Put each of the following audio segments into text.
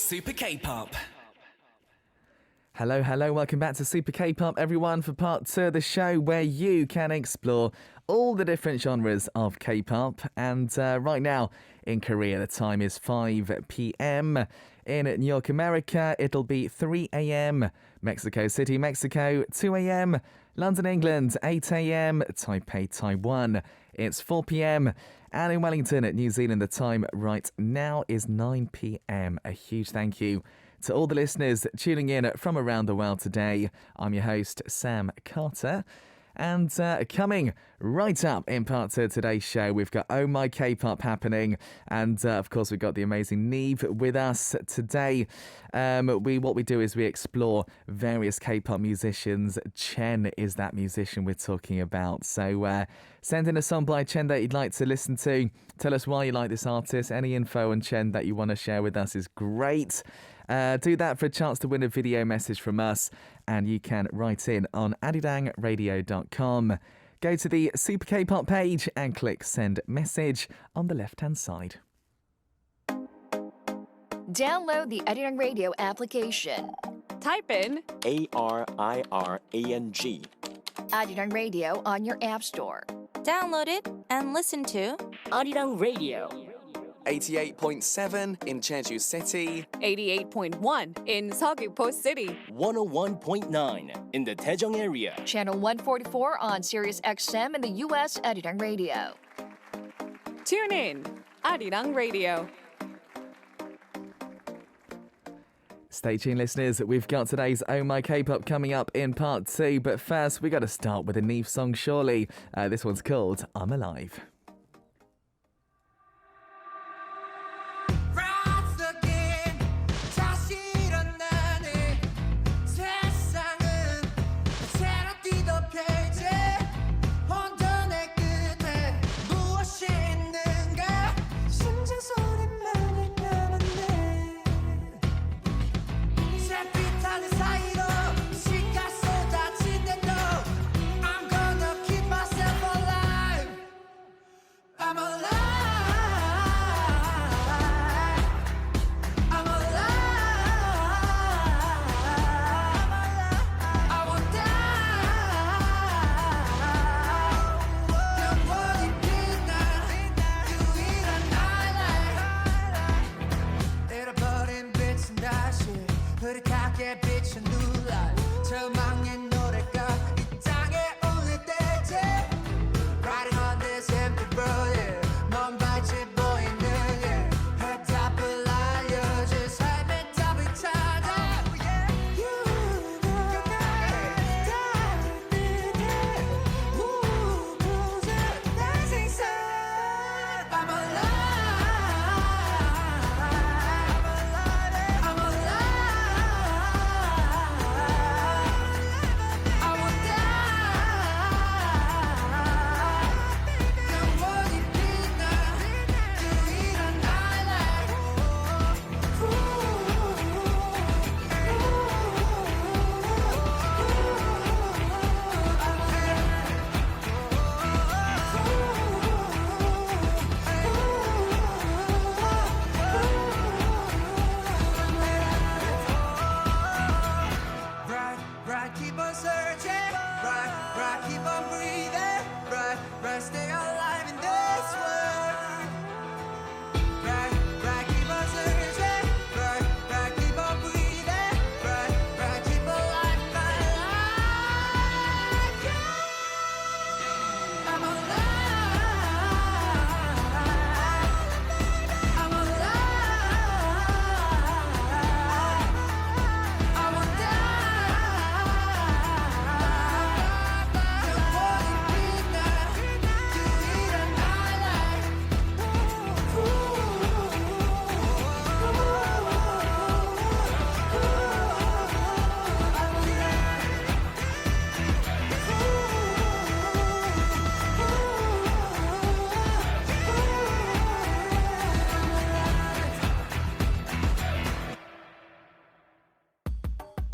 Super K-Pop. Hello, welcome back to Super K-Pop, everyone, for part 2 of the show where you can explore all the different genres of K-pop. And right now in Korea, the time is 5 p.m. In New York, America, it'll be 3 a.m. Mexico City, Mexico, 2 a.m. London, England, 8 a.m. Taipei, Taiwan, it's 4 p.m. And in Wellington, New Zealand, the time right now is 9 p.m. A huge thank you to all the listeners tuning in from around the world today. I'm your host, Sam Carter. And coming right up in part 2 of today's show, we've got Oh My K-Pop happening. And of course, we've got the amazing NIve with us today. What we do is we explore various K-pop musicians. Chen is that musician we're talking about. So send in a song by Chen that you'd like to listen to. Tell us why you like this artist. Any info on Chen that you want to share with us is great. Do that for a chance to win a video message from us, and you can write in on adidangradio.com. Go to the Super K-Pop page and click send message on the left-hand side. Download the Arirang Radio application. Type in ARIRANG. Arirang Radio on your app store. Download it and listen to Arirang Radio. 88.7 in Jeju City. 88.1 in Seogwipo City. 101.9 in the Daejeong area. Channel 144 on Sirius XM in the U.S. Arirang Radio. Tune in, Arirang Radio. Stay tuned, listeners. We've got today's Oh My K-Pop coming up in part 2. But first, we got to start with a NIve song, surely. This one's called I'm Alive.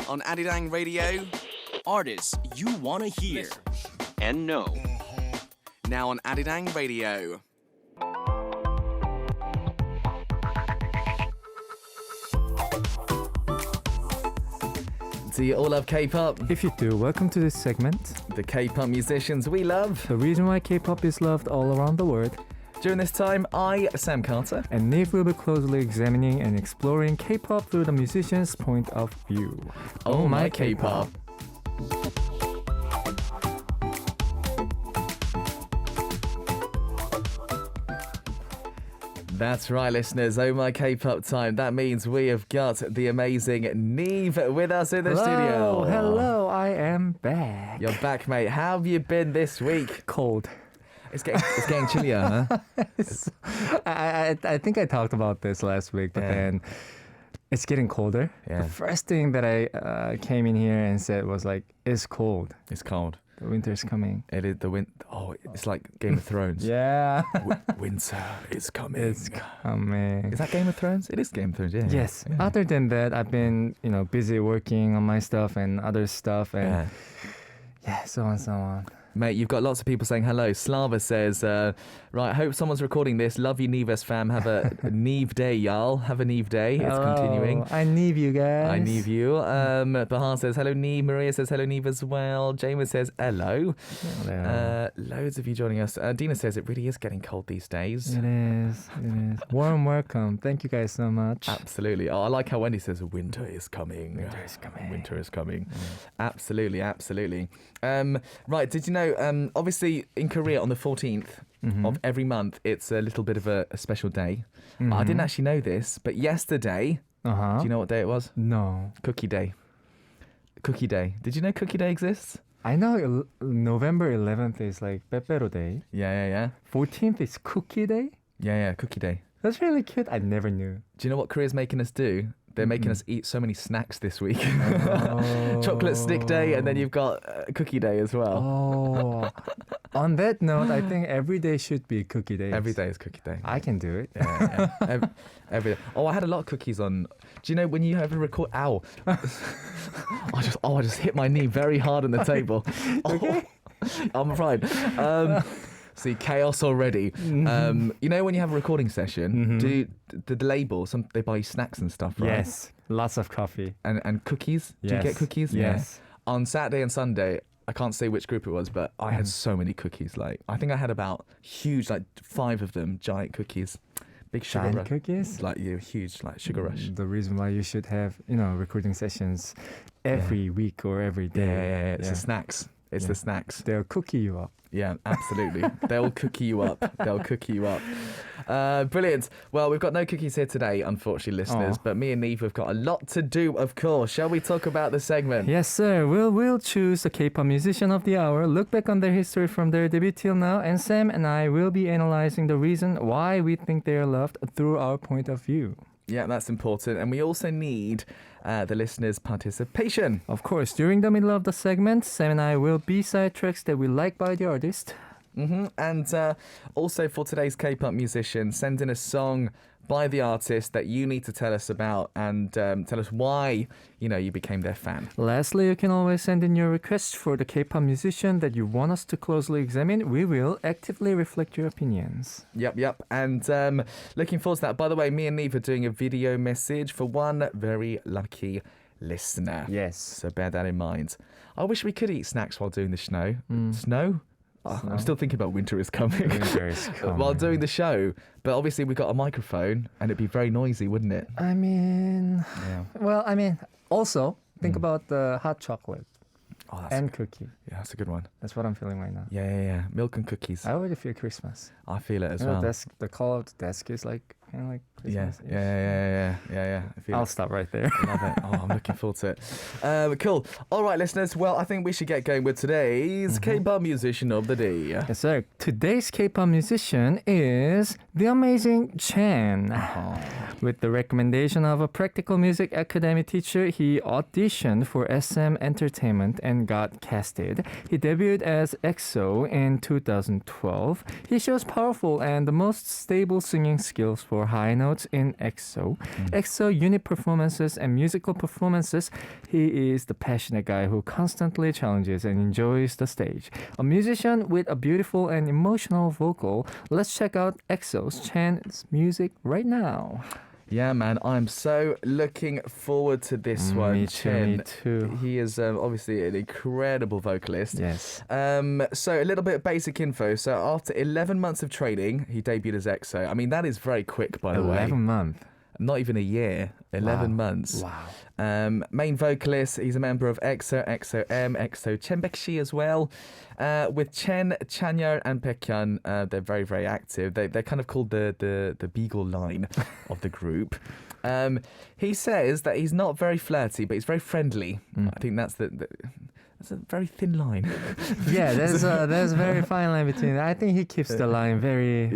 On Arirang Radio, Artists you wanna hear and know. now on Arirang Radio. Do you all love K-pop? If you do, welcome to this segment. The K-pop musicians we love. The reason why K-pop is loved all around the world. During this time, I, Sam Carter, And NIve will be closely examining and exploring K-pop through the musician's point of view. Oh My K-pop. That's right, listeners. Oh My K-pop time. That means we have got the amazing NIve with us in the studio. Hello, I am back. You're back, mate. How have you been this week? Cold. It's getting chillier, huh? I think I talked about this last week, but then it's getting colder. Yeah. The first thing that I came in here and said was like, it's cold. It's cold. The winter's coming. It is the wind. Oh, it's like Game of Thrones. Yeah. Winter is coming. It's coming. Is that Game of Thrones? It is Game of Thrones, yeah. Yes. Yeah. Other than that, I've been, busy working on my stuff and other stuff and so on, so on. Mate, you've got lots of people saying hello. Slava says, right, hope someone's recording this. Love you, Nives fam. Have a NIve day, y'all. Have a NIve day. It's continuing. I need you guys. I NIve you. Bahar says, hello, NIve. Maria says, hello, NIve as well. Jamer says, hello. Loads of you joining us. Dina says, it really is getting cold these days. It is. Warm welcome. Thank you guys so much. Absolutely. Oh, I like how Wendy says, winter is coming. Winter is coming. Winter is coming. Absolutely. Right, did you know, obviously in Korea on the 14th of every month, it's a little bit of a special day. I didn't actually know this, but yesterday, do you know what day it was? No. Cookie Day. Cookie Day. Did you know Cookie Day exists? I know November 11th is like Pepero Day. Yeah. 14th is Cookie Day. Yeah, Cookie Day. That's really cute. I never knew. Do you know what Korea's making us do? They're making us eat so many snacks this week. Chocolate stick day, and then you've got Cookie Day as well. On that note, I think every day should be Cookie Day. Every day is Cookie Day. I can do it. Yeah. Every day. Oh, I had a lot of cookies on. Do you know when you have a record? Ow! I just hit my knee very hard on the table. Okay. I'm fine. See, chaos already. You know when you have a recording session, do the label, they buy you snacks and stuff, right? Yes, lots of coffee. And cookies? Yes. Do you get cookies? Yes. Yeah. On Saturday and Sunday, I can't say which group it was, but I had so many cookies. Like, I think I had about huge, like 5 of them, giant cookies. Big sugar Giant rush. cookies? Like, huge, like sugar rush. The reason why you should have, recording sessions every week or every day. Yeah. It's the snacks. It's the snacks. They'll cookie you up. Yeah, absolutely. They'll cookie you up. Brilliant. Well, we've got no cookies here today, unfortunately, listeners. But me and NIve have got a lot to do, of course. Shall we talk about the segment? Yes, sir. We'll choose the K-pop musician of the hour, look back on their history from their debut till now, and Sam and I will be analyzing the reason why we think they are loved through our point of view. Yeah, that's important. And we also need the listeners' participation. Of course, during the middle of the segment, Sam and I will B-side tracks that we like by the artist. And also for today's K-pop musician, send in a song by the artist that you need to tell us about and tell us why, you became their fan. Lastly, you can always send in your requests for the K-pop musician that you want us to closely examine. We will actively reflect your opinions. Yep. And looking forward to that. By the way, me and NIve are doing a video message for one very lucky listener. Yes. So bear that in mind. I wish we could eat snacks while doing the snow. Snow? I'm still thinking about winter is coming. Winter is coming. While doing the show. But obviously we've got a microphone and it'd be very noisy, wouldn't it? Also, think about the hot chocolate and good. cookie. Yeah, that's a good one. That's what I'm feeling right now. Yeah. Milk and cookies. I already feel Christmas. I feel it as well. The color of the desk is like kind of like Christmas. Yeah. I'll stop right there. Love it. Oh, I'm looking forward to it. Cool. All right, listeners. Well, I think we should get going with today's K-pop musician of the day. Yes, sir. Today's K-pop musician is the amazing Chen. With the recommendation of a practical music academy teacher, he auditioned for SM Entertainment and got casted. He debuted as EXO in 2012. He shows powerful and the most stable singing skills for high notes in EXO. EXO unit performances and musical performances. He is the passionate guy who constantly challenges and enjoys the stage. A musician with a beautiful and emotional vocal. Let's check out EXO's Chen's music right now. Yeah, man, I'm so looking forward to this one. Me too, Chen. me too. He is obviously an incredible vocalist. Yes. So a little bit of basic info. So after 11 months of training, he debuted as EXO. I mean, that is very quick, by the way. 11 months. Not even a year. 11 months. Wow. Main vocalist, he's a member of EXO, EXO-M, EXO Chenbaekshi as well. With Chen, Chanyeol and Baekhyun, they're very, very active. They're kind of called the Beagle line of the group. He says that he's not very flirty, but he's very friendly. I think that's that's a very thin line. Yeah, there's a very fine line between. I think he keeps the line very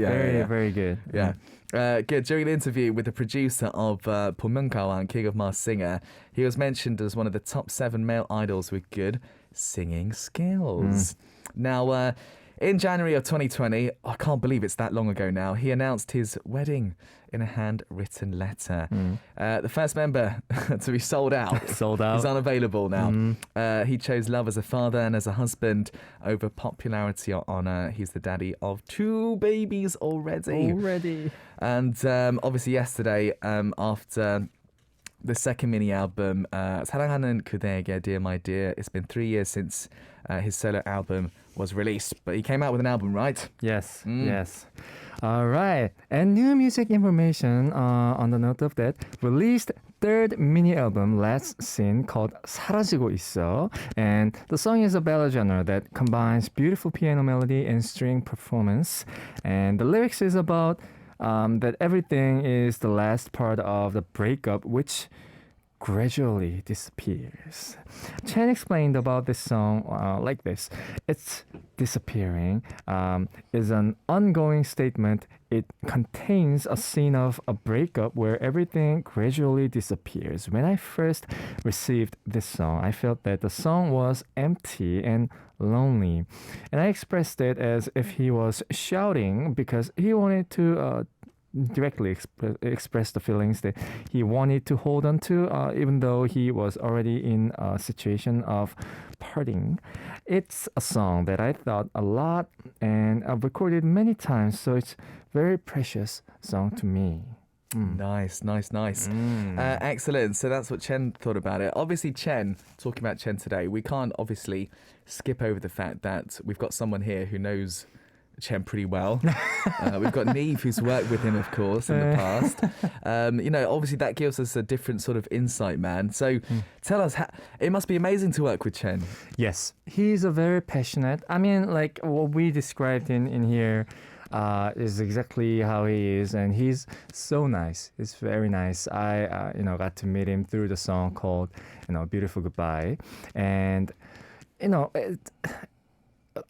good. Yeah. Good. During an interview with the producer of Pyeongkawang, King of Mars singer, he was mentioned as one of the top 7 male idols with good singing skills. Now, in January of 2020, I can't believe it's that long ago now, he announced his wedding in a handwritten letter. The first member to be sold out. Sold out. He's unavailable now. He chose love as a father and as a husband over popularity or honor. He's the daddy of 2 babies already. And obviously yesterday, after the second mini album, 사랑하는 그대에게, Dear My Dear, it's been 3 years since his solo album was released. But he came out with an album, right? Yes, yes. All right. And new music information on the note of that. Released 3rd mini album, Last Scene, called 사라지고 있어. And the song is a ballad genre that combines beautiful piano melody and string performance. And the lyrics is about that everything is the last part of the breakup, which gradually disappears. Chen explained about this song like this. It's disappearing is an ongoing statement. It contains a scene of a breakup where everything gradually disappears. When I first received this song, I felt that the song was empty and lonely. And I expressed it as if he was shouting because he wanted to directly express the feelings that he wanted to hold on to, even though he was already in a situation of parting. It's a song that I thought a lot and I've recorded many times, so it's very precious song to me. Nice. Excellent. So that's what Chen thought about it. Obviously, talking about Chen today, we can't obviously skip over the fact that we've got someone here who knows Chen pretty well. We've got NIve, who's worked with him, of course, in the past. Obviously that gives us a different sort of insight, man. So tell us, it must be amazing to work with Chen. Yes, he's a very passionate. I mean, like what we described in here is exactly how he is, and he's so nice. He's very nice. I got to meet him through the song called Beautiful Goodbye, and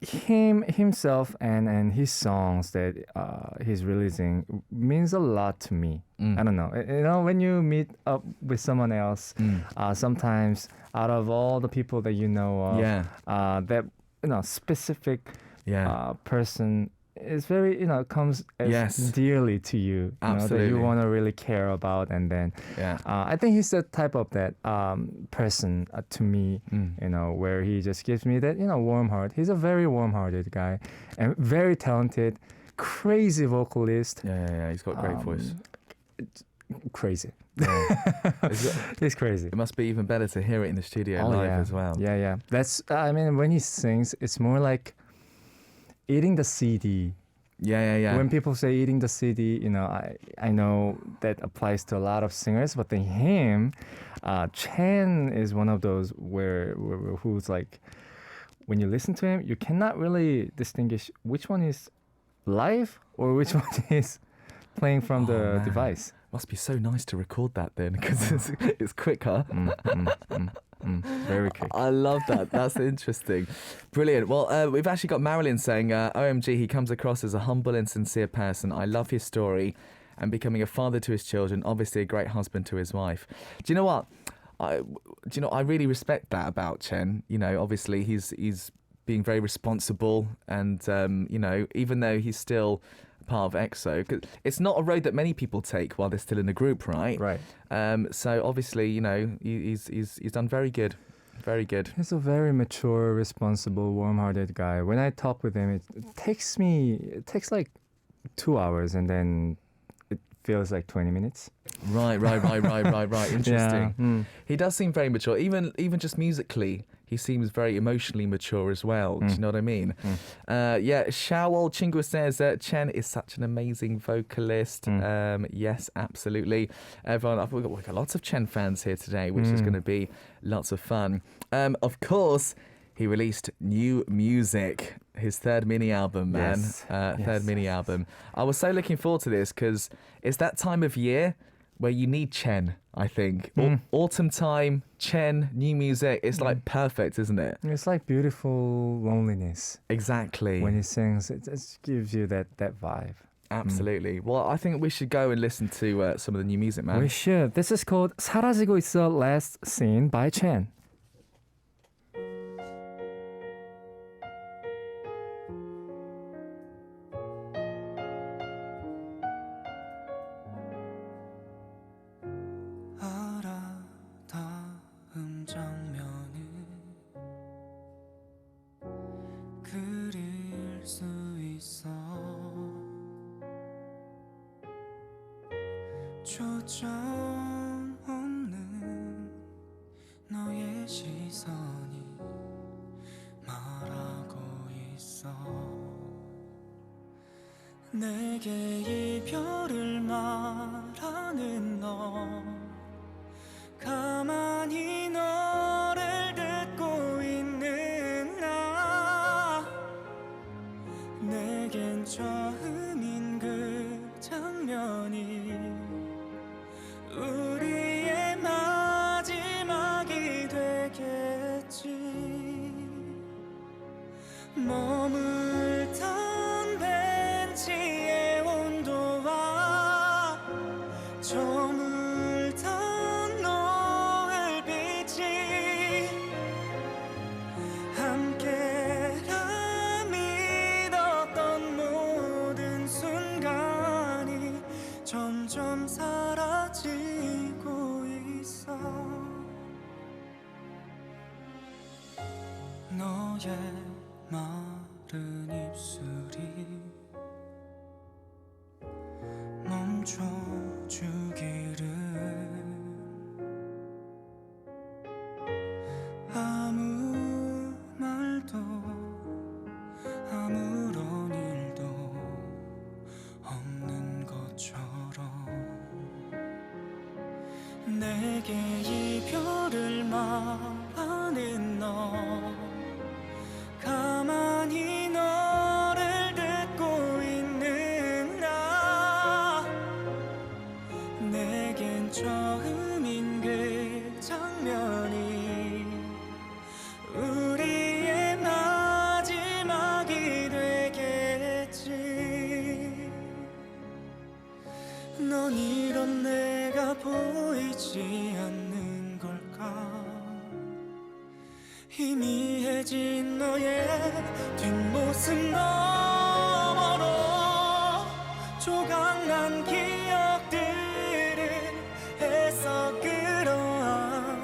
himself and his songs that he's releasing means a lot to me. I don't know. When you meet up with someone else, sometimes out of all the people that you know of, that specific person is very comes as dearly to you. Absolutely. That you want to really care about, and then I think he's the type of that person to me. Where he just gives me that warm heart. He's a very warm-hearted guy and very talented, crazy vocalist. Yeah. He's got a great voice. Crazy. Yeah. He's crazy. It must be even better to hear it in the studio live as well. Yeah. That's when he sings, it's more like eating the CD. Yeah. When people say eating the CD, I know that applies to a lot of singers, but then him, Chen is one of those where who's like, when you listen to him, you cannot really distinguish which one is live or which one is playing from the device. Must be so nice to record that then, because it's quicker. Very quick. I love that. That's interesting. Brilliant. Well, we've actually got Marilyn saying, OMG, he comes across as a humble and sincere person. I love his story and becoming a father to his children, obviously a great husband to his wife. Do you know what? I really respect that about Chen. Obviously he's being very responsible and, even though he's still part of EXO, 'cause it's not a road that many people take while they're still in a group, right? Right. So obviously, he's done very good. Very good. He's a very mature, responsible, warm-hearted guy. When I talk with him, it takes like 2 hours, and then it feels like 20 minutes. Right. Interesting. Yeah. He does seem very mature. Even just musically, he seems very emotionally mature as well. Do you know what I mean? Yeah, Shawol Chingu says that Chen is such an amazing vocalist. Yes, absolutely. Everyone, we've got lots of Chen fans here today, which is going to be lots of fun. Of course, he released new music, his third mini album, man. Yes. Third mini album. I was so looking forward to this because it's that time of year where you need Chen, I think. Autumn time, Chen, new music. It's like perfect, isn't it? It's like beautiful loneliness. Exactly. When he sings, it just gives you that vibe. Absolutely. Well, I think we should go and listen to some of the new music, man. We should. This is called 사라지고 있어 Last Scene by Chen. 알아 다음 장면을 그릴 수 있어 초점 없는 너의 시선이 말하고 있어 내게 이별을 말하는 너 가만히 너를 듣고 있는 나 내겐 처음인 그 장면이 우리의 마지막이 되겠지 머물던 벤치의 온도와 저물던 노을빛이 함께라 믿었던 모든 순간이 점점 사라지고 있어 너의 마른 입술이 멈춰주기를 아무 말도 아무런 일도 없는 것처럼 내게 이별을 말하는 너 가만히 너를 듣고 있는 나 내겐 처음인 그 장면이 우리의 마지막이 되겠지 넌 이런 내가 보이지 않는 걸까 희미해진 너의 뒷모습 너머로 조각난 기억들을 애써 끌어안고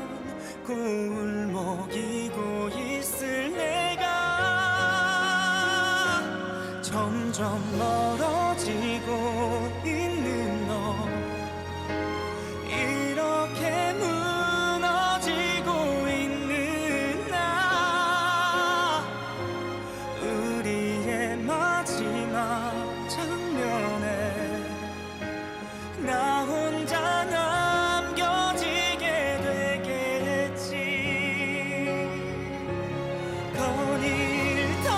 울먹이고 있을 내가 점점 멀어지고 있는 너 이렇게 무너지고 있는 나 우리의 마지막 장면에 나 혼자 남겨지게 되겠지 거닐던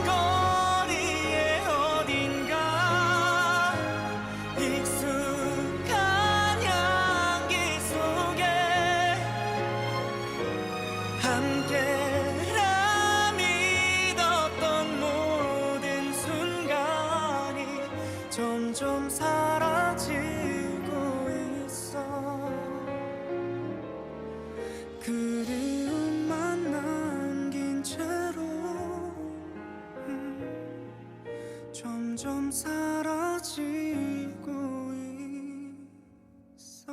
거리에 어딘가 익숙한 향기 속에 함께라 믿었던 모든 순간이 점점 사라지고 있어 그리움만 남긴 채로 점점 사라지고 있어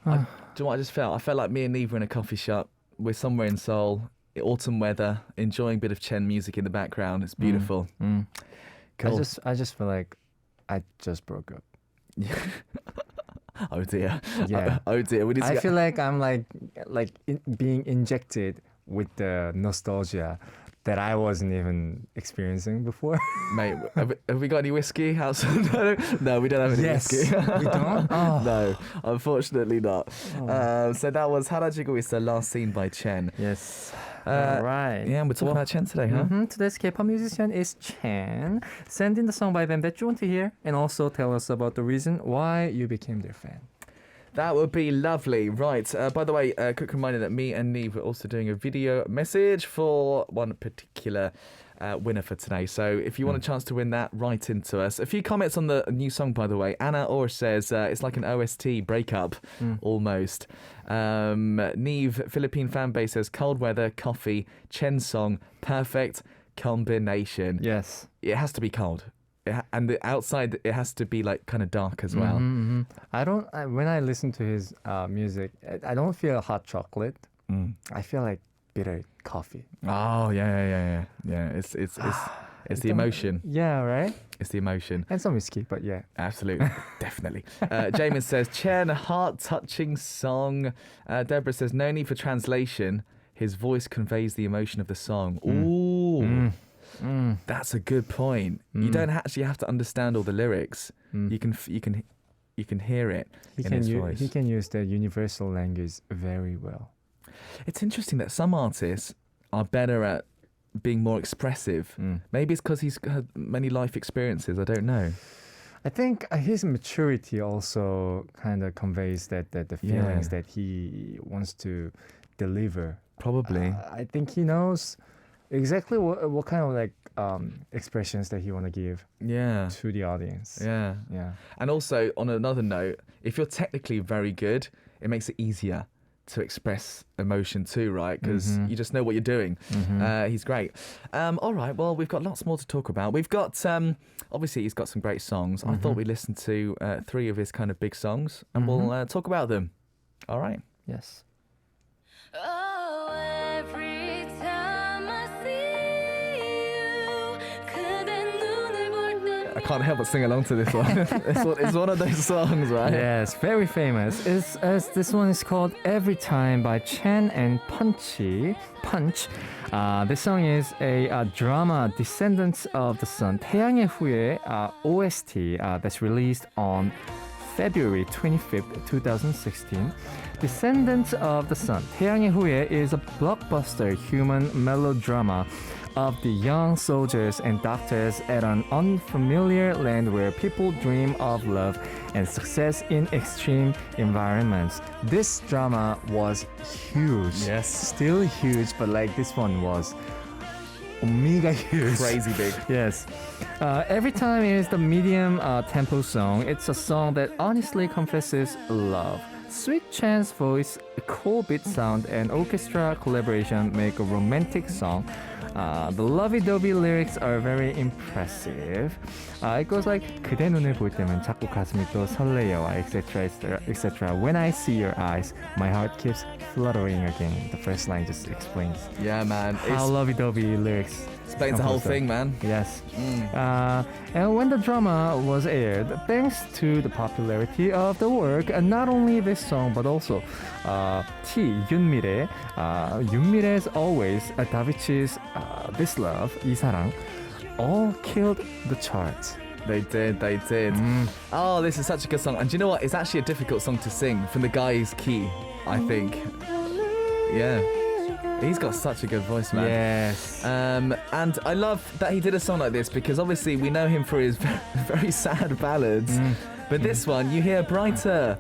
Do you know what I just felt? I felt like me and Neve were in a coffee shop. We're somewhere in Seoul, autumn weather, enjoying a bit of Chen music in the background. It's beautiful. Cool. I just feel like I just broke up. Oh dear. Yeah. Oh dear. We need to I get- feel like I'm being injected with the nostalgia that I wasn't even experiencing before. Mate, have we got any whiskey outside? No, we don't have any Yes. whiskey. We don't? Oh. No, unfortunately not. So that was Harajigo is the last seen by Chen. Yes. Uh, All right. Yeah, we're talking about Chen today, huh? Today's K-pop musician is Chen. Send in the song by them that you want to hear, and also tell us about the reason why you became their fan. That would be lovely. Right. By the way, a quick reminder that me and Neve are also doing a video message for one particular winner for today. So if you want a chance to win that, write into us. A few comments on the new song, by the way. Anna Orr says it's like an OST breakup, almost. Neve, Philippine fan base, says cold weather, coffee, Chen song, perfect combination. Yes. It has to be cold. And the outside, it has to be like kind of dark as well. When I listen to his music, I don't feel hot chocolate. I feel like bitter coffee. Oh yeah. It's the emotion. Yeah, right? It's the emotion. And some whiskey, but yeah. Absolutely, definitely. Jamin says Chen, heart-touching song. Deborah says no need for translation. His voice conveys the emotion of the song. Ooh. That's a good point. You don't actually have to understand all the lyrics. You can hear it in his voice. He can use the universal language very well. It's interesting that some artists are better at being more expressive. Maybe it's because he's had many life experiences. I don't know. I think his maturity also kind of conveys that the feelings that he wants to deliver. Probably. I think he knows exactly what kind of like expressions that he want to give to the audience. Yeah. And also, on another note, if you're technically very good, it makes it easier to express emotion too, right? Because you just know what you're doing. He's great. All right, well, we've got lots more to talk about. We've got, obviously, he's got some great songs. I thought we'd listen to 3 of his kind of big songs, and we'll talk about them. All right. Yes. Oh, every time I see you, 그대 눈을 볼 때. I can't help but sing along to this one. It's one of those songs, right? Yes, very famous. This one is called Every Time by Chen and Punch. This song is a drama Descendants of the Sun, 태양의 후예 OST that's released on February 25th, 2016. Descendants of the Sun, 태양의 후예 is a blockbuster human melodrama of the young soldiers and doctors at an unfamiliar land where people dream of love and success in extreme environments. This drama was huge. Yes. Still huge, but like this one was mega huge. Crazy big. Yes. Every Time is the medium tempo song. It's a song that honestly confesses love. Sweet Chan's voice, a cool beat sound, and orchestra collaboration make a romantic song. The lovey-dovey lyrics are very impressive. It goes like 그대 눈을 볼 때면 자꾸 가슴이 또 설레요, etc. etc. When I see your eyes, my heart keeps fluttering again. The first line just explains Yeah, man. how lovey-dovey lyrics Explains the whole composed. thing, man. Yes. And when the drama was aired, thanks to the popularity of the work, and not only this song, but also T, 윤미래, 윤미래's Always, 다비치's This Love, 이 사랑, all killed the charts. They did. Oh, this is such a good song. And do you know what? It's actually a difficult song to sing from the guy's key, I think. Yeah. He's got such a good voice, man. Yes. And I love that he did a song like this because obviously we know him for his very sad ballads. But this one, you hear brighter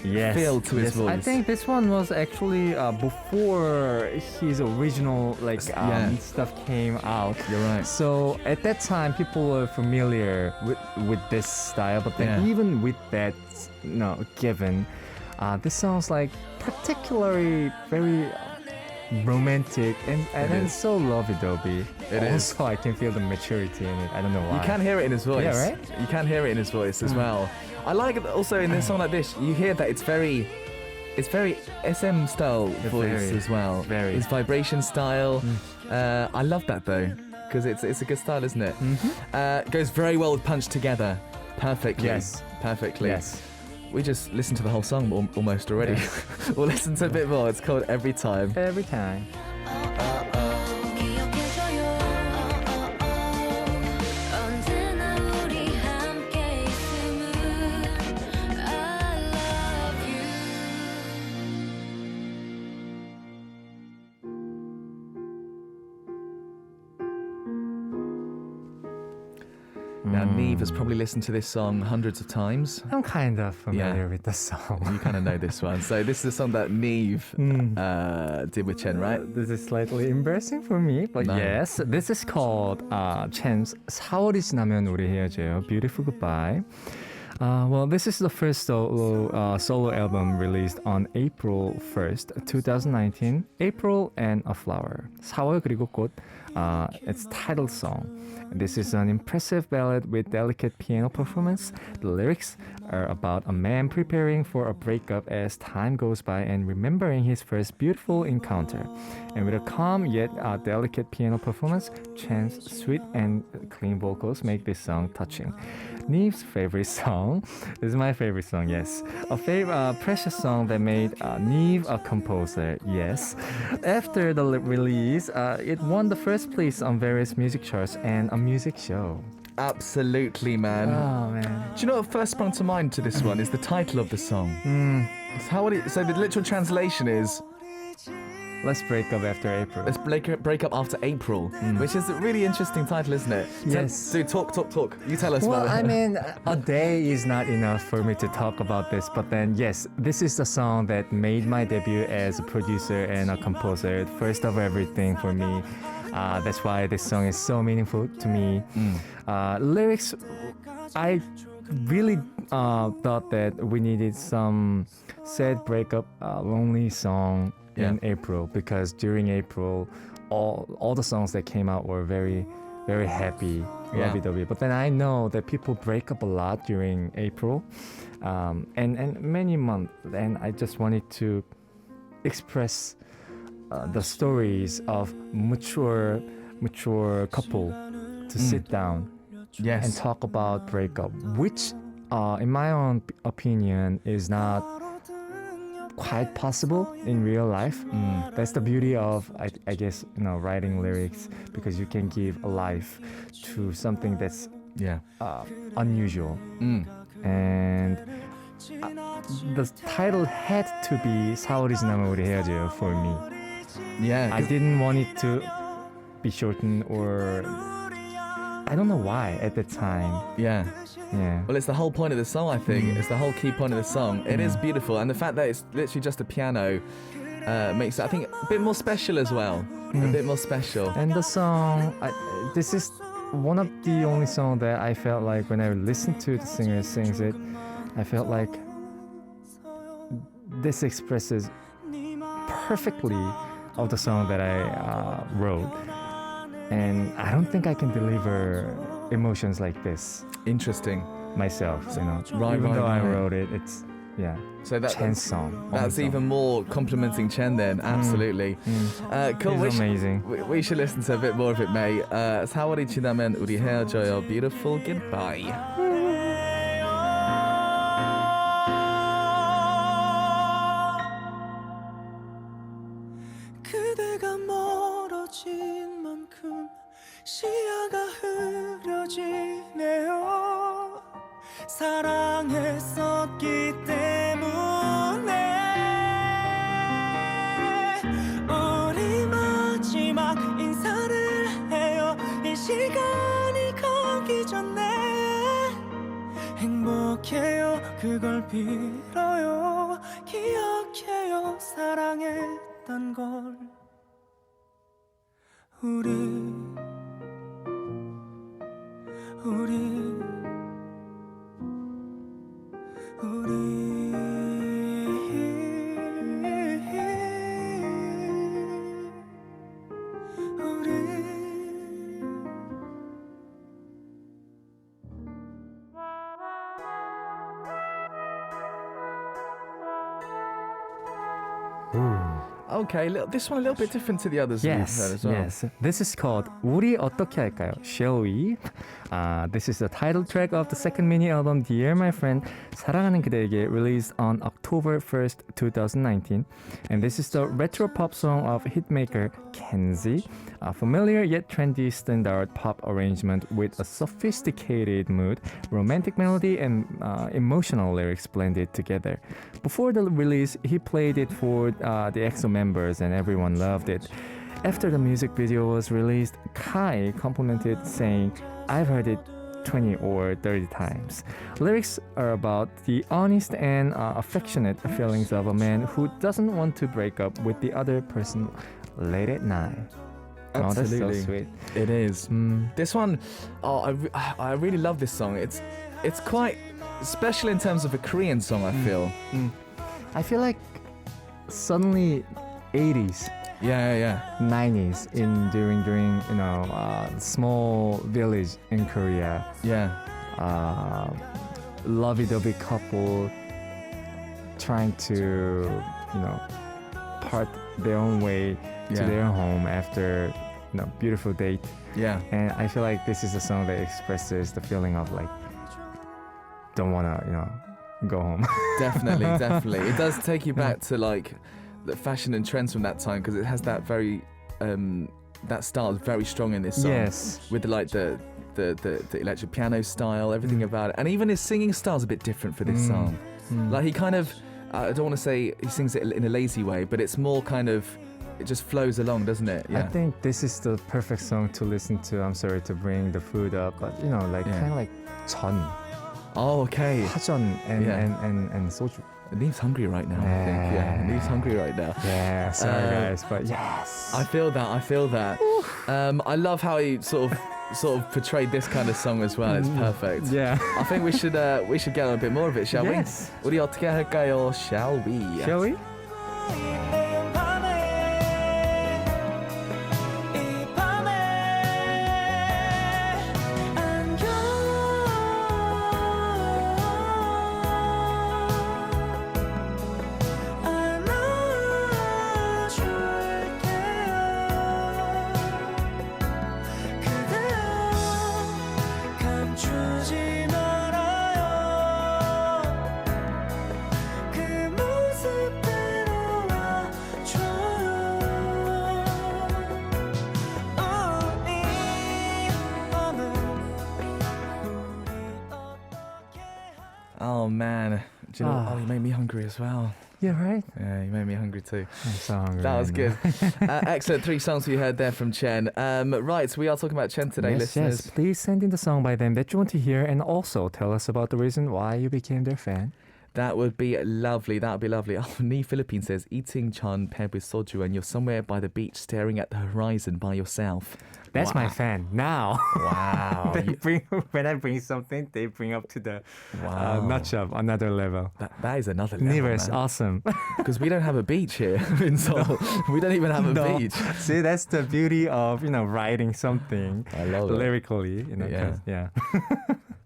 Yes. feel to his voice. I think this one was actually before his original stuff came out. You're right. So at that time, people were familiar with this style. But then even with that, given, this sounds like particularly very romantic and then so lovey-dovey. It is. Also, I can feel the maturity in it. I don't know why. You can hear it in his voice. Yeah, right? You can hear it in his voice as well. I like it also in a song like this, you hear that it's very It's very SM style voice very, as well. very. It's vibration style. I love that though, because it's a good style, isn't it? Goes very well with Punch Together. Perfectly. Yes. Perfectly. Yes. We just listened to the whole song almost already. We'll listen to a bit more. It's called Every Time. Every time. 기억해줘요 언제나 우리 함께 있음을 I love you Now, NIve has probably listened to this song hundreds of times. I'm kind of familiar Yeah. with the song. You kind of know this one. So this is a song that NIve did with Chen, right? This is slightly embarrassing for me, but No. yes, this is called Chen's 4월이 지나면 우리 헤어져요. Beautiful Goodbye. Well, this is the first solo album released on April 1st, 2019. April and a Flower. 4월 그리고 꽃. Its title song. This is an impressive ballad with delicate piano performance. The lyrics are about a man preparing for a breakup as time goes by and remembering his first beautiful encounter. And with a calm yet delicate piano performance, Chen's sweet and clean vocals make this song touching. NIve's favorite song. This is my favorite song, yes. A precious song that made NIve a composer, yes. After the release, it won the first place on various music charts and a music show. Absolutely, man. Oh, man. Do you know what first sprung to mind to this one is the title of the song? So the literal translation is Let's break up after April. Let's break up after April, which is a really interesting title, isn't it? Yes. Dude, talk. You tell us Well, about it. I mean, a day is not enough for me to talk about this, but then, yes, this is the song that made my debut as a producer and a composer. First of everything for me. That's why this song is so meaningful to me. Lyrics, I really thought that we needed some sad breakup, lonely song in April, because during April, all the songs that came out were very, very happy, lovey-dovey. But then I know that people break up a lot during April, and many months. And I just wanted to express the stories of mature couple to sit down Yes. and talk about breakup, which, in my own opinion, is not quite possible in real life. That's the beauty of, I guess, writing lyrics, because you can give a life to something that's unusual. And the title had to be 4월이 지나면 우리 헤어져요 for me. Yeah. I didn't want it to be shortened, or I don't know why at the time. Yeah. Yeah. Well, it's the whole point of the song, I think. It's the whole key point of the song. It is beautiful, and the fact that it's literally just a piano makes it, I think, a bit more special as well. A bit more special. And the song, this is one of the only songs that I felt like when I listened to the singer sings it, I felt like this expresses perfectly of the song that I wrote. And I don't think I can deliver emotions like this Interesting. myself, Right, Even though I right. wrote it, it's, So Chen's song. That's only even more complimenting Chen then. Absolutely. Cool. He's amazing. We should listen to a bit more of it, mate. 4월이 지나면 우리 헤어져요. Beautiful Goodbye. 그대가 멀어진 만큼 시야가 흐려지네요. 사랑했었기 때문에 우리 마지막 인사를 해요. 이 시간이 가기 전에 행복해요. 그걸 빌어요. 기억해요. 사랑했던 걸. 우리 Okay, this one a little bit different to the others we've heard Yes, as well. yes. This is called 우리 어떻게 할까요? Shall we? This is the title track of the second mini album Dear My Friend 사랑하는 그대에게 released on October 1st, 2019. And this is the retro pop song of hitmaker Kenzie, a familiar yet trendy standard pop arrangement with a sophisticated mood, romantic melody, and emotional lyrics blended together. Before the release, he played it for the EXO members and everyone loved it. After the music video was released, Kai complimented saying, I've heard it 20 or 30 times. Lyrics are about the honest and affectionate feelings of a man who doesn't want to break up with the other person late at night. Absolutely. Oh, that's so sweet. It is. This one, I really love this song. It's quite special in terms of a Korean song, I feel. I feel like suddenly 80s, Yeah. 90s during small village in Korea. Yeah. Lovey-dovey couple trying to part their own way to Yeah. their home after beautiful date. Yeah. And I feel like this is a song that expresses the feeling of like don't wanna go home. Definitely. It does take you back to like the fashion and trends from that time because it has that very that style is very strong in this song. Yes. With the electric piano style, everything about it, and even his singing style's a bit different for this song. Like he kind of, I don't want to say he sings it in a lazy way, but it's more kind of, it just flows along, doesn't it? I think this is the perfect song to listen to. I'm sorry to bring the food up, but kind of like Chen, Oh, okay. 화전, and Yeah. and soju. Neve's hungry right now. I think. Yeah, Neve's hungry right now. Yeah, sorry guys, but yes. I feel that. I love how he sort of portrayed this kind of song as well. It's perfect. Yeah. I think we should get on a bit more of it, shall Yes. we? 우리 어떻게 할까요? Shall we? Shall we? Oh man, do you know? Oh, you made me hungry as well. Yeah, right. Yeah, you made me hungry too. I'm so hungry. That was right good. now. Excellent. 3 songs we heard there from Chen. Right, we are talking about Chen today, Yes, listeners. yes. Please send in the song by them that you want to hear, and also tell us about the reason why you became their fan. That would be lovely. That would be lovely. Oh, Ni Philippines says, eating chan paired with soju and you're somewhere by the beach staring at the horizon by yourself. That's my fan. Now, Wow. when I bring something, they bring up to the Wow. notch of another level. That is another level, NIve is man. awesome. Because we don't have a beach here in Seoul. We don't even have a No. beach. See, that's the beauty of writing something I love it. lyrically. Yeah. 'cause- yeah.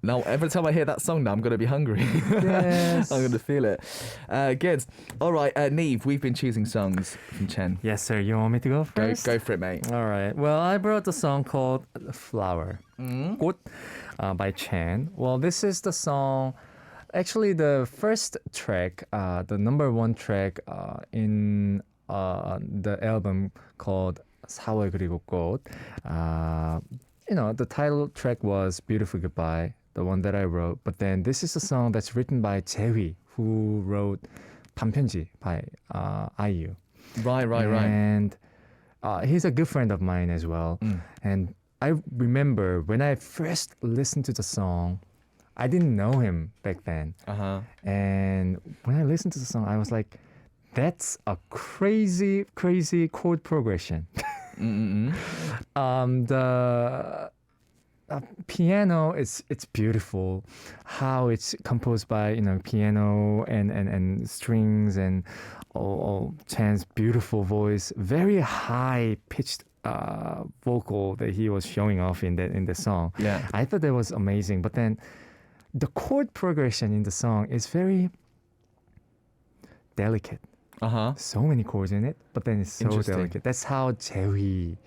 Now, every time I hear that song now, I'm going to be hungry. Yes. I'm going to feel it. Good. All right, Nive, we've been choosing songs from Chen. Yes, sir. You want me to go Go, first? go for it, mate. All right. Well, I brought the song called Flower, 꽃, by Chen. Well, this is the song, actually the first track, the number 1 track in the album called 4월 그리고 꽃. The title track was Beautiful Goodbye, the one that I wrote. But then this is a song that's written by Jaewi, who wrote 단편지 by IU. Right. And he's a good friend of mine as well. And I remember when I first listened to the song, I didn't know him back then. Uh-huh. And when I listened to the song, I was like, that's a crazy, crazy chord progression. The piano, it's beautiful. How it's composed by piano and strings and Chan's beautiful voice, very high pitched vocal that he was showing off in the song. Yeah. I thought that was amazing. But then the chord progression in the song is very delicate. Uh-huh. So many chords in it, but then it's so Interesting. delicate. That's how Jerry,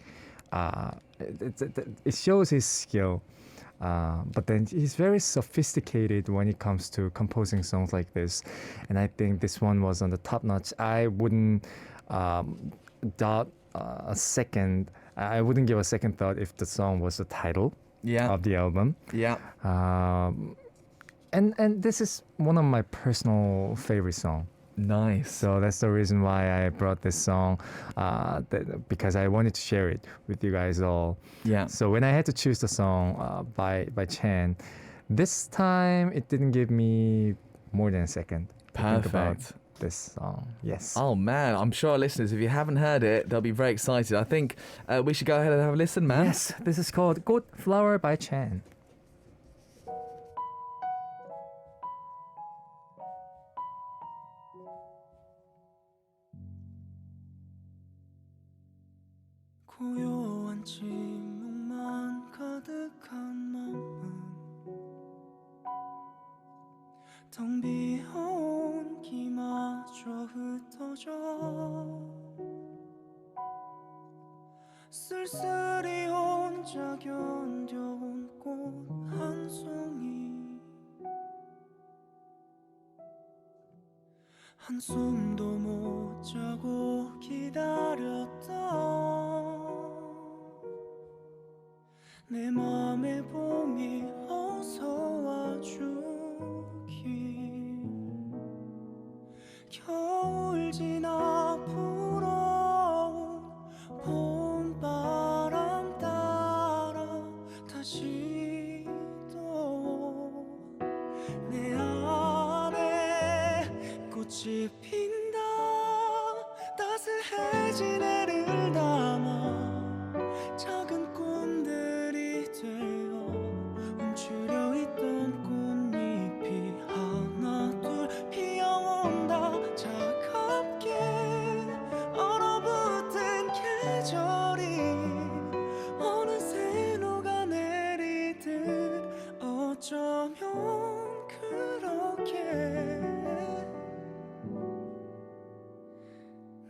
it shows his skill. But then he's very sophisticated when it comes to composing songs like this. And I think this one was on the top notch. I wouldn't doubt a second. I wouldn't give a second thought if the song was the title Yeah. of the album. Yeah. And this is one of my personal favorite songs. Nice. So that's the reason why I brought this song, because I wanted to share it with you guys all. Yeah. So when I had to choose the song by Chen, this time it didn't give me more than a second to think about Perfect. this song. Yes. Oh man, I'm sure our listeners, if you haven't heard it, they'll be very excited. I think we should go ahead and have a listen, man. Yes, this is called Good Flower by Chen. 고요한 침묵만 가득한 마음 텅 비어온 기마저 흩어져 쓸쓸히 혼자 견뎌온 꽃 한 송이 한숨도 못 자고 기다렸다 내 맘에 봄이 어서 와주길 겨울 지나 불어온 봄바람 따라 다시 또 내 안에 꽃이 핀다 따스해진 해를 담아 작은 꿈들이 되어 움츠려 있던 꽃잎이 하나 둘 피어온다 차갑게 얼어붙은 계절이 어느새 녹아내리듯 어쩌면 그렇게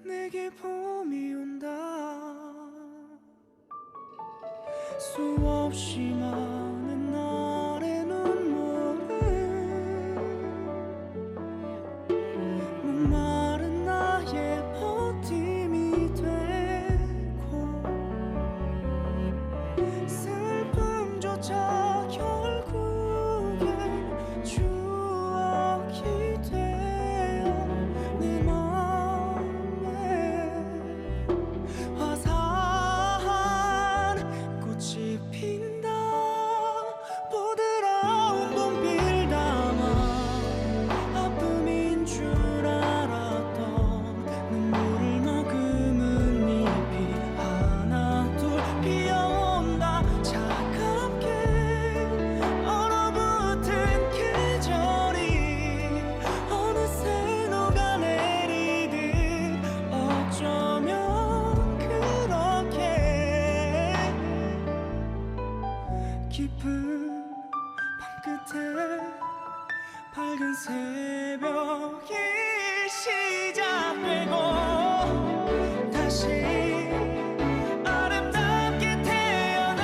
내게 봄이 온다 수없이 많은 날의 눈물은 목마른 나의 버팀이 되고 슬픔조차 결국엔 추억이 되어 내 맘에 화사한 꽃이 핀다 부드러운 봄비를 담아 아픔인 줄 알았던 눈물을 머금은 잎이 하나 둘 피어온다 차갑게 얼어붙은 계절이 어느새 녹아내리듯 어쩌면 그렇게 깊은 밤끝에 밝은 새벽이 시작되고 다시 아름답게 태어나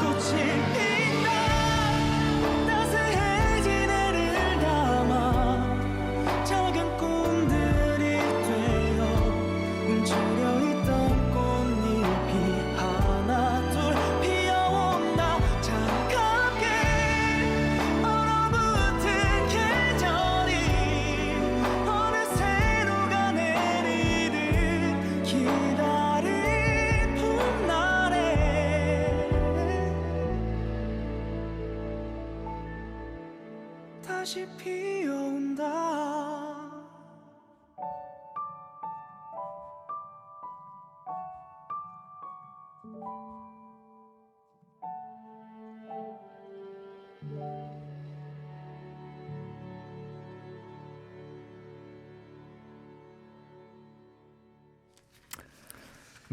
꽃이 핀다 따스해진 해를 담아 작은 꿈들이 되어 움츠려 있던 꽃잎이 하나 둘 피어온다 차갑게 얼어붙은 계절이 어느새 녹아내리듯 기다린 봄날에 다시 피어온다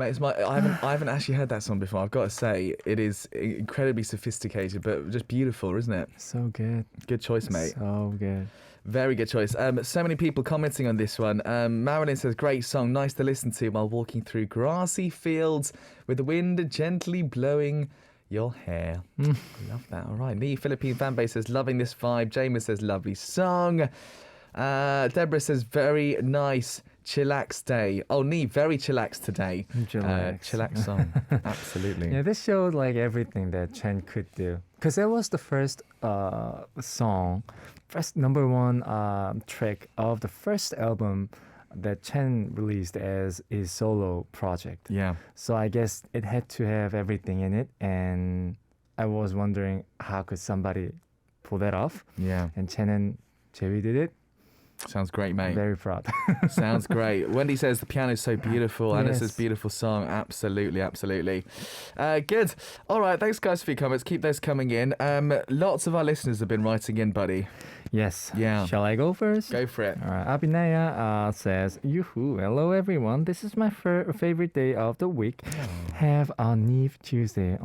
Mate, I haven't actually heard that song before. I've got to say, it is incredibly sophisticated, but just beautiful, isn't it? So good. Good choice, mate. So good. Very good choice. So many people commenting on this one. Marilyn says, great song, nice to listen to while walking through grassy fields with the wind gently blowing your hair. Love that. All right. The Philippine fan base says, loving this vibe. James says, lovely song. Deborah says, very nice. Chillax day. Oh, Nee, very chillax today. Chillax song. Absolutely. Yeah, this showed like everything that Chen could do. Because that was the first song, first number one track of the first album that Chen released as his solo project. Yeah. So I guess it had to have everything in it. And I was wondering how could somebody pull that off? Yeah. And Chen and Jerry did it. Sounds great, mate. Very proud. Sounds great. Wendy says the piano's so beautiful. Anna Yes. says beautiful song. Absolutely, absolutely. Good. All right. Thanks, guys, for your comments. Keep those coming in. Lots of our listeners have been writing in, buddy. Yes. Yeah. Shall I go first? Go for it. All right. Abhinaya says, Yoo-hoo, hello everyone. This is my favorite day of the week. Have a NIve Tuesday.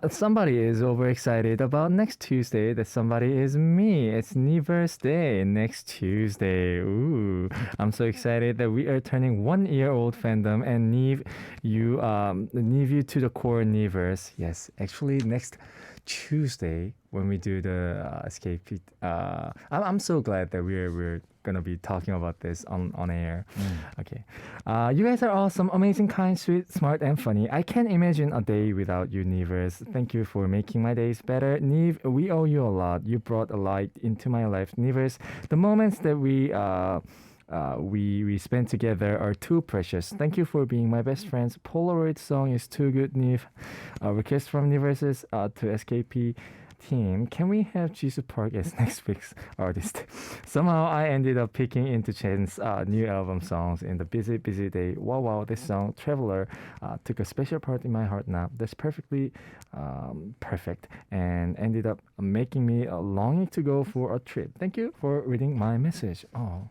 Somebody is overexcited about next Tuesday. That somebody is me. It's NIve's day next Tuesday. Ooh. I'm so excited that we are turning 1 year old fandom and NIve you to the core NIvers. Yes, actually next Tuesday when we do the escape. I'm so glad that we're gonna be talking about this on air. Okay, you guys are awesome, amazing, kind, sweet, smart, and funny. I can't imagine a day without you, Nivers. Thank you for making my days better. Nive, we owe you a lot. You brought a light into my life, Nivers. The moments that we spent together are too precious. Thank you for being my best friends. Polaroid song is too good, Nive. Request from Niverses to SKP team. Can we have Jisoo Park as next week's artist? Somehow I ended up picking into Chen's new album songs in the busy day. Wow, this song, Traveler, took a special part in my heart now. That's perfectly perfect and ended up making me longing to go for a trip. Thank you for reading my message. Oh.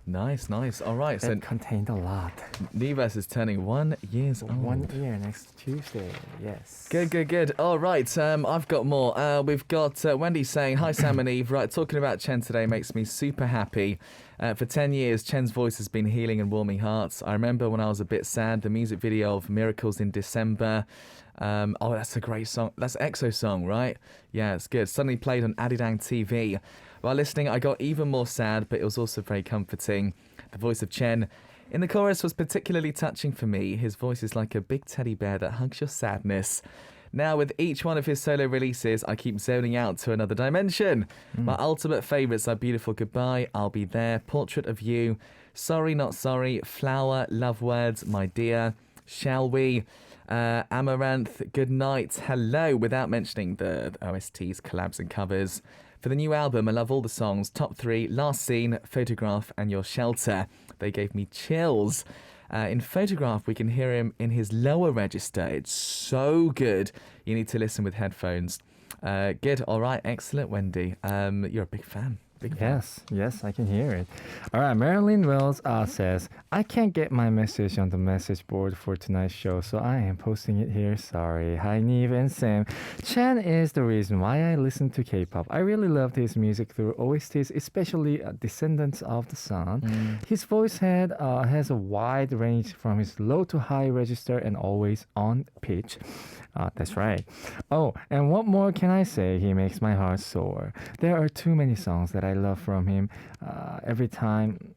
Nice. All right. That contained a lot. Nivers is turning 1 year old. 1 year next Tuesday. Yes. Good. All right. I've got more. We've got Wendy saying, hi, Sam and Eve. Right, talking about Chen today makes me super happy. For 10 years, Chen's voice has been healing and warming hearts. I remember when I was a bit sad, the music video of Miracles in December. That's a great song. That's EXO song, right? Yeah, it's good. Suddenly played on Arirang TV. While listening, I got even more sad, but it was also very comforting. The voice of Chen in the chorus was particularly touching for me. His voice is like a big teddy bear that hugs your sadness. Now, with each one of his solo releases, I keep zoning out to another dimension. My ultimate favourites are Beautiful Goodbye, I'll Be There, Portrait of You, Sorry Not Sorry, Flower, Love Words, My Dear, Shall We, Amaranth, Good Night, Hello, without mentioning the OSTs, collabs and covers. For the new album, I love all the songs. Top 3, Last Scene, Photograph and Your Shelter. They gave me chills. In Photograph, we can hear him in his lower register. It's so good. You need to listen with headphones. Good. All right. Excellent, Wendy. You're a big fan. Yes, I can hear it. All right, Marilyn Wells says, I can't get my message on the message board for tonight's show, so I am posting it here. Sorry. Hi, Nive and Sam. Chen is the reason why I listen to K-pop. I really loved his music through OSTs, especially Descendants of the Sun. His voice has a wide range from his low to high register and always on pitch. That's right. Oh, and what more can I say? He makes my heart soar. There are too many songs that I love from him. Every time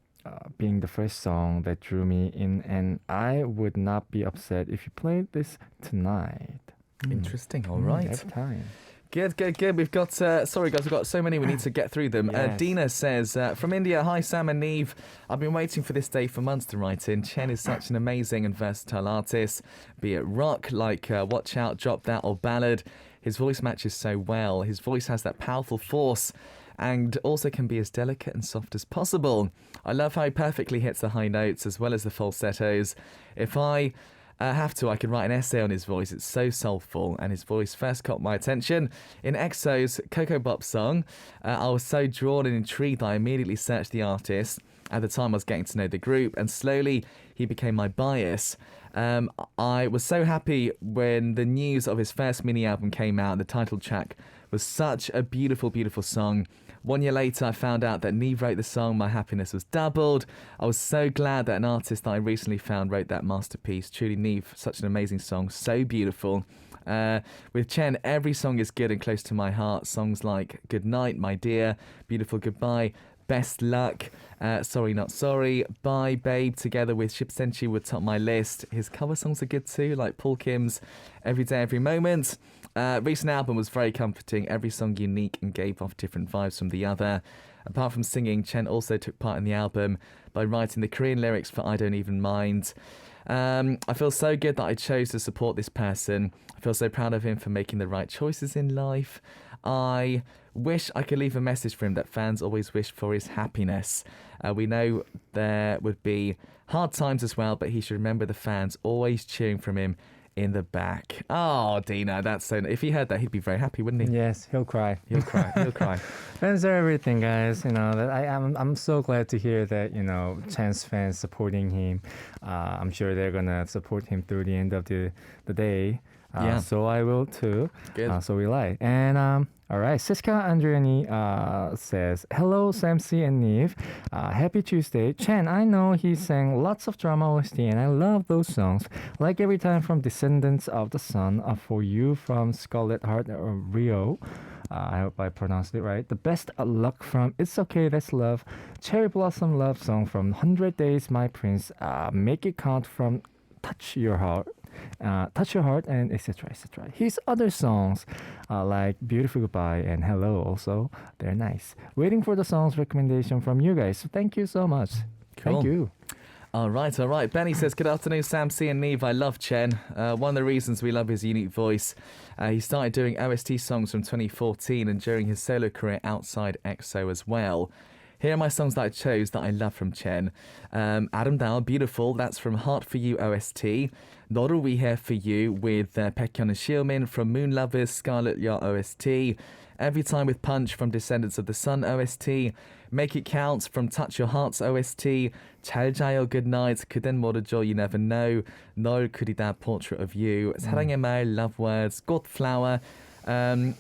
being the first song that drew me in, and I would not be upset if you played this tonight. Interesting. All right. Every time. Good. We've got, sorry guys, we've got so many, we need to get through them. Yes. Dina says, from India, hi Sam and Nive. I've been waiting for this day for months to write in. Chen is such an amazing and versatile artist, be it rock like Watch Out, Drop That or ballad. His voice matches so well. His voice has that powerful force and also can be as delicate and soft as possible. I love how he perfectly hits the high notes as well as the falsettos. If I have to, I could write an essay on his voice. It's so soulful, and his voice first caught my attention in EXO's Coco Bop song. I was so drawn and intrigued that I immediately searched the artist. At the time, I was getting to know the group, and slowly he became my bias. I was so happy when the news of his first mini album came out. The title track was such a beautiful, beautiful song. 1 year later, I found out that NIve wrote the song. My happiness was doubled. I was so glad that an artist that I recently found wrote that masterpiece. Truly, NIve, such an amazing song, so beautiful. With Chen, every song is good and close to my heart. Songs like Good Night, My Dear, Beautiful Goodbye, Best Luck, Sorry Not Sorry, Bye Babe, together with Ship Senchi would top my list. His cover songs are good too, like Paul Kim's Every Day, Every Moment. Recent album was very comforting, every song unique and gave off different vibes from the other. Apart from singing, Chen also took part in the album by writing the Korean lyrics for I Don't Even Mind. I feel so good that I chose to support this person. I feel so proud of him for making the right choices in life. I wish I could leave a message for him that fans always wish for his happiness. We know there would be hard times as well, but he should remember the fans always cheering from him in the back. Oh, Dina, that's so... If he heard that, he'd be very happy, wouldn't he? Yes, he'll cry. He'll cry. He'll cry. Fans are everything, guys. You know, that I'm so glad to hear that, you know, Chan's fans supporting him. I'm sure they're gonna support him through the end of the day. Yeah. So I will too. Good. So will I. And all right, Siska Andriani says, hello, Samsi and NIve. Happy Tuesday. Chen, I know he sang lots of drama OST and I love those songs. Like Every Time from Descendants of the Sun, For You from Scarlet Heart or Rio. I hope I pronounced it right. The Best Luck from It's Okay, That's Love. Cherry Blossom Love Song from 100 Days, My Prince. Make It Count from Touch Your Heart. And etc. etc. His other songs like Beautiful Goodbye and Hello also, they're nice. Waiting for the songs recommendation from you guys. So thank you so much. Cool. Thank you. All right, all right. Benny says, good afternoon, Sam C and NIve. I love Chen. One of the reasons we love his unique voice. He started doing OST songs from 2014 and during his solo career outside EXO as well. Here are my songs that I chose that I love from Chen. Adam Dao, Beautiful, that's from Heart For You OST. 너를 위해 For You with Baekhyun and Shilmin from Moon Lovers, Scarlet Yacht OST. Every Time with Punch from Descendants of the Sun OST. Make It Count from Touch Your Hearts OST. 잘 자요 Good Night, 그댄 모르죠 You Never Know. 널 그리다 Portrait of You. 사랑의 말, Love Words, Flower.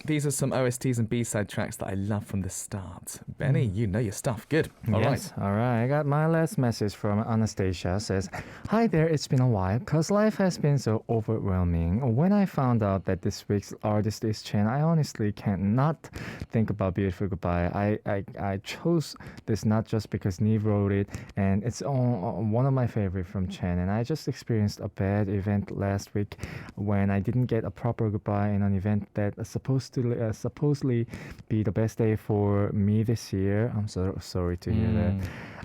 These are some OSTs and B-side tracks that I love from the start. Benny, you know your stuff. Good. All right. All right. I got my last message from Anastasia. Says, hi there. It's been a while because life has been so overwhelming. When I found out that this week's artist is Chen, I honestly cannot think about Beautiful Goodbye. I chose this not just because NIve wrote it, and it's one of my favorite from Chen. And I just experienced a bad event last week when I didn't get a proper goodbye in an event that supposedly be the best day for me this year. I'm so sorry to hear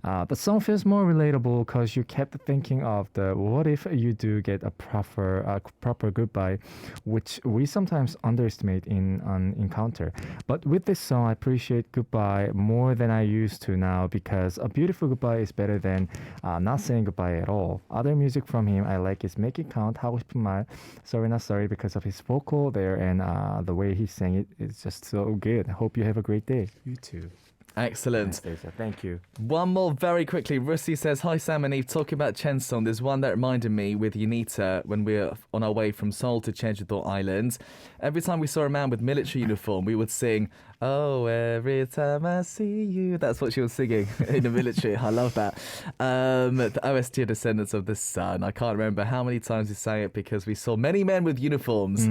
that. The song feels more relatable because you kept thinking of the what if you do get a proper goodbye, which we sometimes underestimate in an encounter. But with this song, I appreciate goodbye more than I used to now because a beautiful goodbye is better than not saying goodbye at all. Other music from him I like is Make It Count, 하고 싶은 말, Sorry Not Sorry because of his vocal there and the way he sang it is just so good. I hope you have a great day. You too. Excellent. Anastasia, thank you. One more very quickly. Russi says, hi Sam and Eve, talking about Chen's song. There's one that reminded me with Unita when we were on our way from Seoul to Jeju-do Island. Every time we saw a man with military uniform, we would sing, oh, every time I see you. That's what she was singing in the military. I love that. The OST Descendants of the Sun. I can't remember how many times we sang it because we saw many men with uniforms.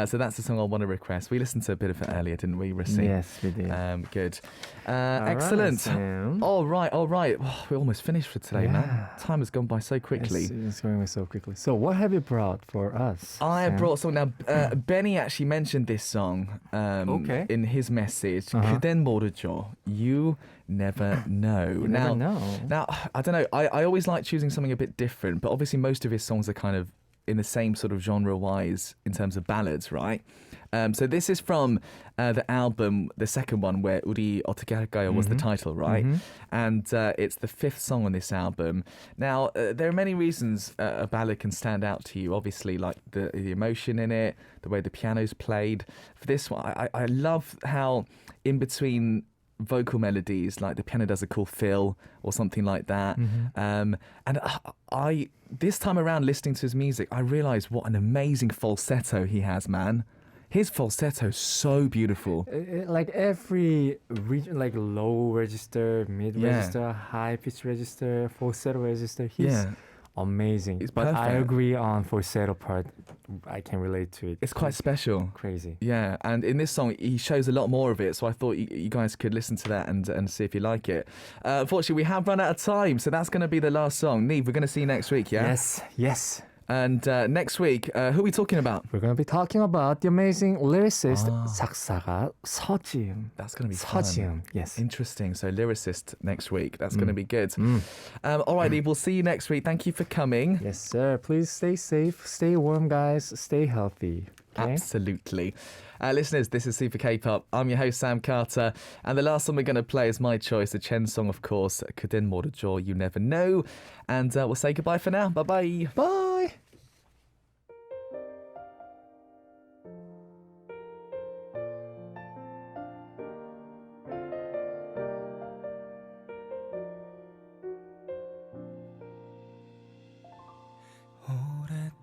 So that's the song I want to request. We listened to a bit of it earlier, didn't we, Russi? Yes, we did. Good. Excellent. Sam. All right. Oh, we're almost finished for today, man. Time has gone by so quickly. It's going by so quickly. So what have you brought for us? I Sam? brought some. Now, Benny actually mentioned this song Okay. in his message. 그댄 모르죠. You never know. You never know. Now, I don't know. I always like choosing something a bit different, but obviously most of his songs are kind of in the same sort of genre-wise in terms of ballads, right? So this is from the album, the second one, where 우리 어떻게 할까요 was the title, right? And it's the fifth song on this album. Now, there are many reasons a ballad can stand out to you, obviously, like the emotion in it, the way the piano's played. For this one, I love how in between vocal melodies, like the piano does a cool fill or something like that. And I this time around listening to his music, I realised what an amazing falsetto he has, man. His falsetto is so beautiful. Like every region, like low register, mid register, high pitch register, falsetto register, he's amazing. It's but I perfect. agree on falsetto part. I can relate to it. It's quite special. Crazy. Yeah, and in this song, he shows a lot more of it, so I thought you guys could listen to that and see if you like it. Unfortunately, we have run out of time, so that's going to be the last song. Niamh, we're going to see you next week, yeah? Yes. And next week, who are we talking about? We're going to be talking about the amazing lyricist 작사가 서지음. That's going to be fun. 서지음, yes. Interesting. So lyricist next week. That's going to be good. All right, Niamh, we'll see you next week. Thank you for coming. Yes, sir. Please stay safe, stay warm, guys. Stay healthy. Okay? Absolutely. Listeners, this is Super K-Pop. I'm your host, Sam Carter. And the last song we're going to play is my choice, the Chen song, of course, 그댄 모르죠, You Never Know. And we'll say goodbye for now. Bye-bye. Bye.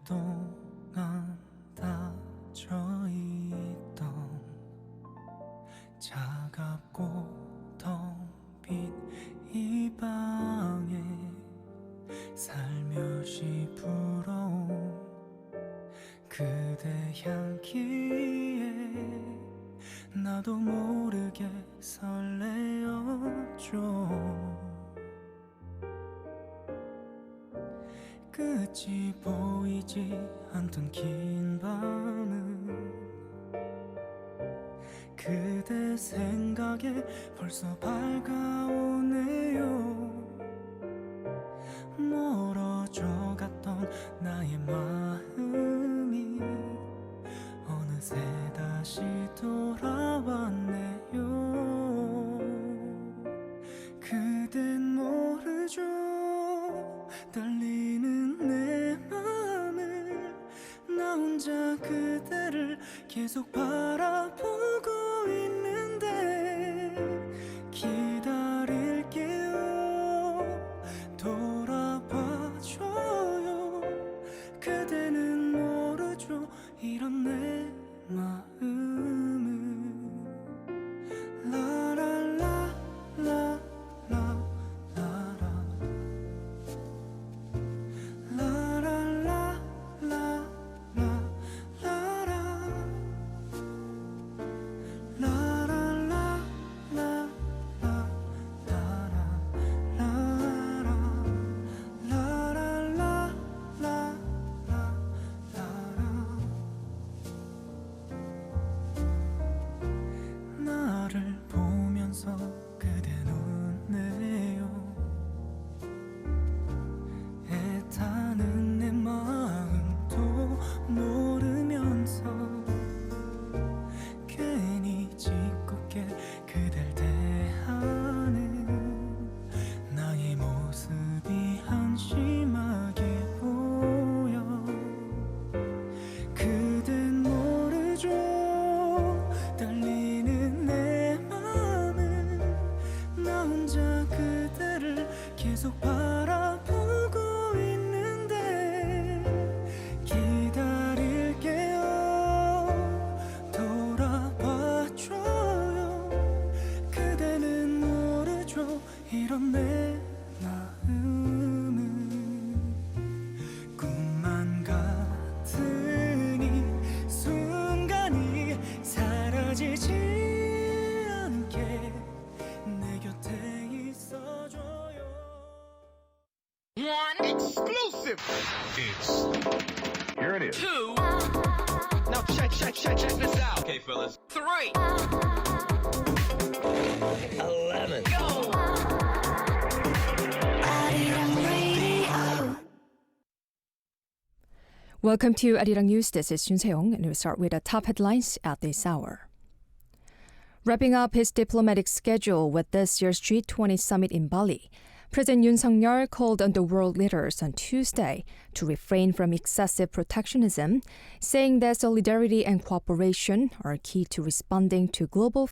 오랫동안 닫혀있던 차갑고 텅 빈 이 방에 살며시 불어온 그대 향기에 나도 모르게 설레었죠. 끝이 보이지 않던 긴 밤은 그대 생각에 벌써 밝아오네요. 멀어져 갔던 나의 마음이 어느새 다시 돌아왔네요. 그댄 모르죠. 떨리는 내 맘을 나 혼자 그대를 계속 바라보고 있는데 기다릴게요. 돌아봐줘요. 그대는 모르죠. 이런 내 마음을 라라라라 나를 보면서 그댄 웃네요. 애타는 내 마음도 모르면서 괜히 짓궂게 그댈 대하는 나의 모습이 한심하게 보여. 그댄 모르죠. 떨리는 내 맘을 나 혼자 그대를 계속 바라보고 있는데 기다릴게요. 돌아봐줘요. 그대는 모르죠. 이런 내 마음은 꿈만 같은 이 순간이 사라지지 않게 내 곁에 있어줘요. One exclusive. Here it is. Two. Now check this out. Okay, fellas. 3. 11. Go. Welcome to Arirang News. This is Jun Seong, and we'll start with the top headlines at this hour. Wrapping up his diplomatic schedule with this year's G20 summit in Bali, President Yoon Suk-yeol called on the world leaders on Tuesday to refrain from excessive protectionism, saying that solidarity and cooperation are key to responding to global